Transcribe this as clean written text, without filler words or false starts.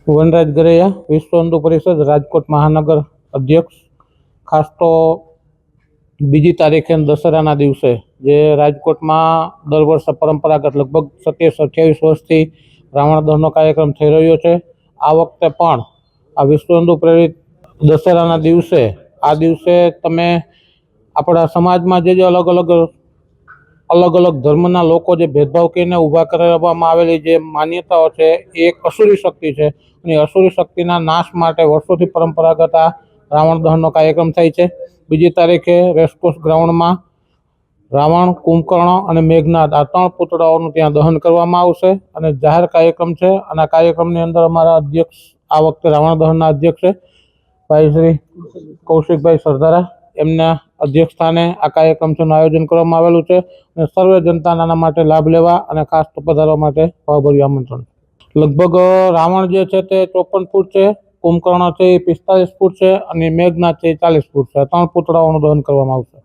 વનરાજ ગરૈયા, વિશ્વ હિન્દુ પરિષદ રાજકોટ મહાનગર અધ્યક્ષ। ખાસ તો બીજી તારીખે દશેરાના દિવસે જે રાજકોટમાં દર વર્ષે પરંપરાગત લગભગ 27-28 વર્ષથી રાવણ દહનનો કાર્યક્રમ થઈ રહ્યો છે। આ વખતે પણ આ વિશ્વ હિન્દુ પ્રેરિત દશેરાના દિવસે આ દિવસે તમે આપણા સમાજમાં જે અલગ અલગ ધર્મના લોકો જે ભેદભાવ કરીને ઊભા કરવામાં આવેલી જે માન્યતાઓ છે એ એક અસુરી શક્તિ છે અને અસુરી શક્તિના નાશ માટે વર્ષોથી પરંપરાગત આ રાવણ દહનનો કાર્યક્રમ થાય છે। બીજી તારીખે રેસકોર્સ ગ્રાઉન્ડમાં રાવણ, કુંભકર્ણ અને મેઘનાદ આ 3 પુતળાઓનું ત્યાં દહન કરવામાં આવશે અને જાહેર કાર્યક્રમ છે। અને આ કાર્યક્રમની અંદર અમારા અધ્યક્ષ આ વખતે રાવણ દહનના અધ્યક્ષ છે ભાઈ શ્રી કૌશિકભાઈ સરદારા। એમના અધ્યક્ષ સ્થાને આ કાર્યક્રમનું આયોજન કરવામાં આવેલું છે અને સર્વે જનતાના આના માટે લાભ લેવા અને ખાસ પધારવા માટે ભાવભર્યું આમંત્રણ। લગભગ રાવણ જે છે તે 54 ફૂટ છે, કુંભકર્ણ છે એ 45 ફૂટ છે અને મેઘનાદ છે એ 40 ફૂટ છે। 3 પુતળાઓનું દહન કરવામાં આવશે।